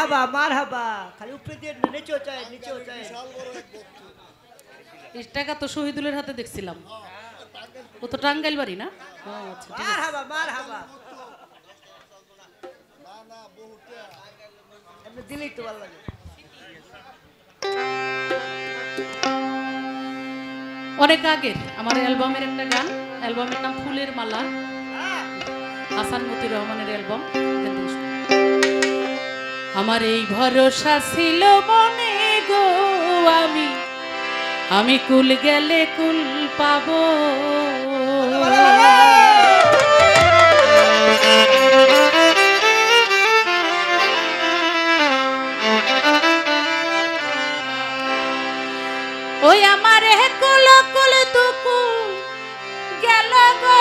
মারহাবা খালি উপরে দিয়ে নিচে চায় টাকা তো শহীদুলের হাতে দেখছিলাম ও তো টাঙ্গাইল বাড়ি না আচ্ছা মারহাবা এমনি দিলেই তো ভালো লাগে অনেক আগের আমার অ্যালবামের একটা গান অ্যালবামের নাম ফুলের মালা হাসান মতিউর রহমানের অ্যালবাম আমার এই ভরসা ছিল মনে গো আমি কুল গেলে কুল পাবো ওই আমার কুল কুল তুকু গেল গো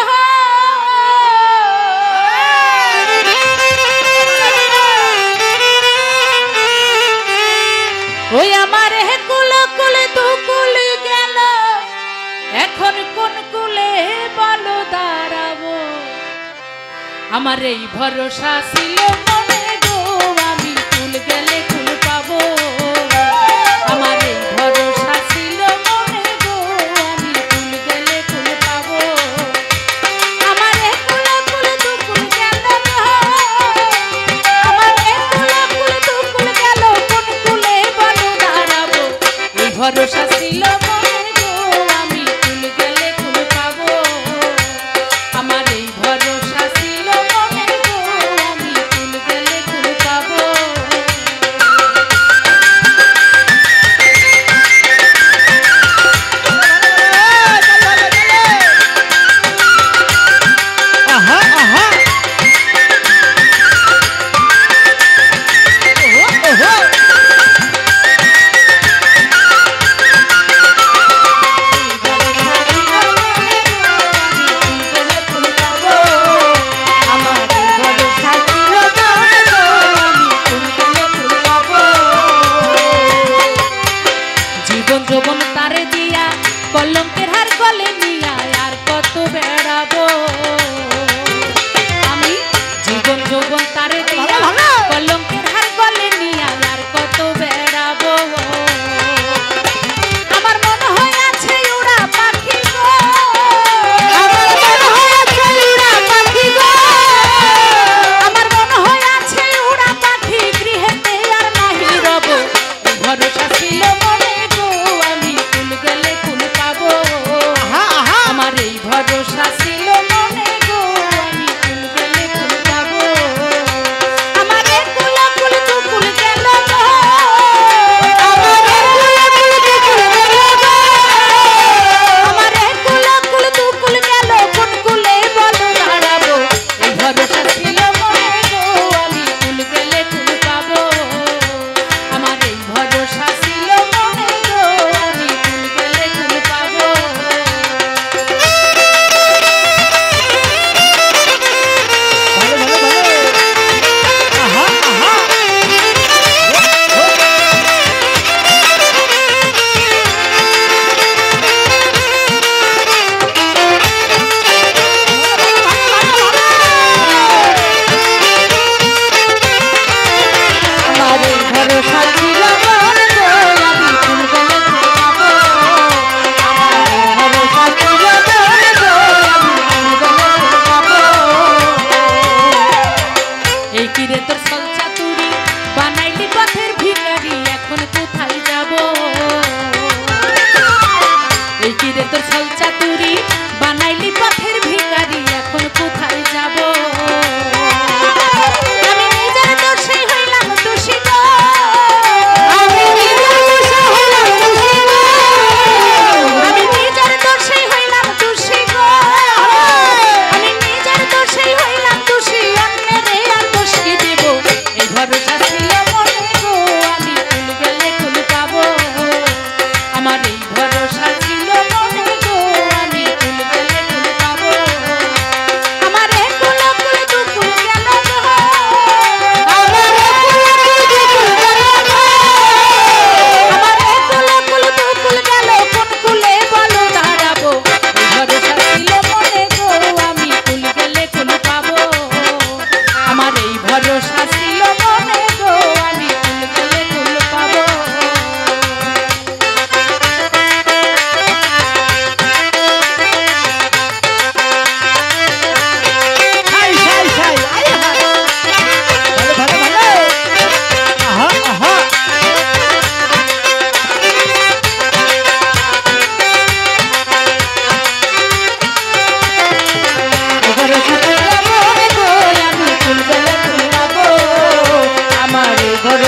ওই আমার কুল কুল তুকুল গেল এখন কোন কুলে বলো দাঁড়াবো আমার এই ভরসা ছিল মনে গো আমি কুল গেলে কুল পাবো আমার এই ভরসা ছিল মনে গো আমি কুল গেলে কুল পাবো আমার এই কুল কুল তুকুল গেল আমার এই কুল কুল তুকুল গেল কোন কুলে বলো দাঁড়াবো এই ভরসা ছিল মনে গো আমি কুল গেলে কুল পাবো আমার এই ভরসা ছিল মনে গো আমি কুল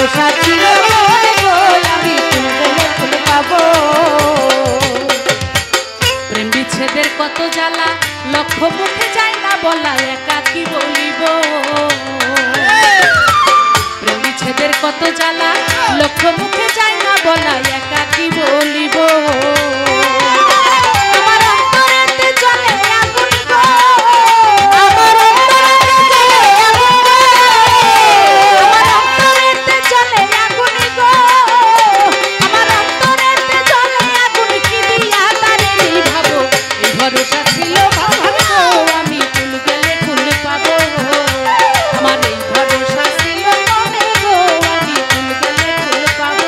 ভরসা ছিল মনে গো আমি কুল গেলে কুল পাবো। প্রেম বিচ্ছেদের কত জ্বালা লক্ষ মুখে যায় না বলা একা কি বলিব। প্রেম বিচ্ছেদের কত জ্বালা লক্ষ মুখে যায় না বলা একা কি বলিব। আমার অন্তরেতে জ্বলে আগুন গো, আমার অন্তরেতে জ্বলে আগুন গো, আমার অন্তরেতে জ্বলে আগুন কি দিয়া তারে নিভাবো। এই ভরসা ছিল ভাবো আমি কুল গেলে কুল পাবো। আমার এই ভরসা ছিল মনে গো আমি কুল গেলে কুল পাবো।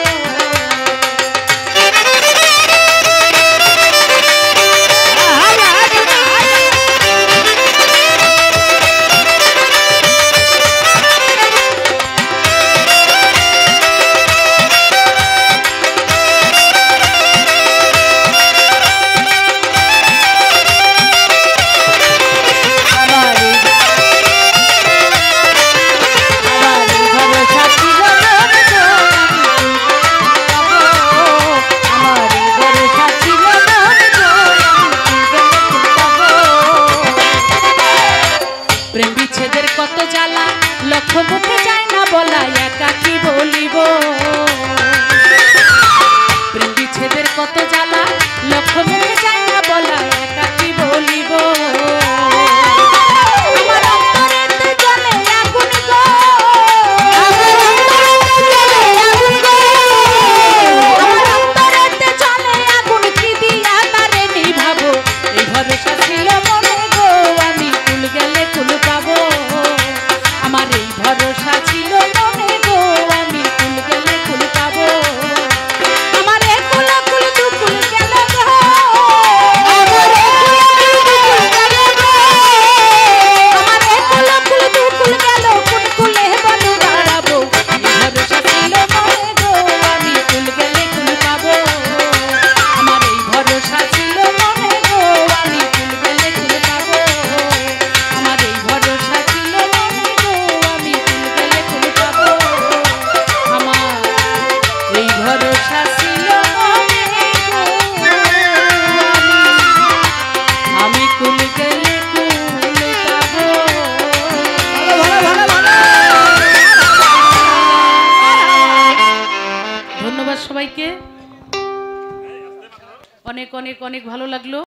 প্রেম বিচ্ছেদের কত জ্বালা লক্ষ মুখে যায় না বলা একা কি বলিব। প্রেম বিচ্ছেদের কত জ্বালা লক্ষ মুখে যায় না বলা একা কি বলিব। আমার অন্তরেতে জ্বলে আগুন গো, আমার অন্তরেতে জ্বলে আগুন কি দিয়া তারে নিভাবো। এই ভরসা ছিল মনে গো আমি কুল গেলে কুল পাবো। আমার এই ভরসা ছিল মনে গো আমি কুল গেলে কুল পাবো। আমার এ কুল কুল দু কুল গেল গো, আমার এ কুল কুল দু কুল গেল কোন কুলে বলো দাঁড়াবো। এই ভরসা ছিল মনে গো আমি কুল গেলে কুল পাবো। আমার এই ভরসা ছিল মনে গো আমি কুল গেলে কুল পাবো। আমার এই ভরসা ছিল মনে গো আমি কুল গেলে কুল পাবো। আমার এই ভরসা ছিল মনে গো আমি কুল গেলে কুল পাবো। ধন্যবাদ সবাইকে, অনেক অনেক অনেক ভালো লাগলো।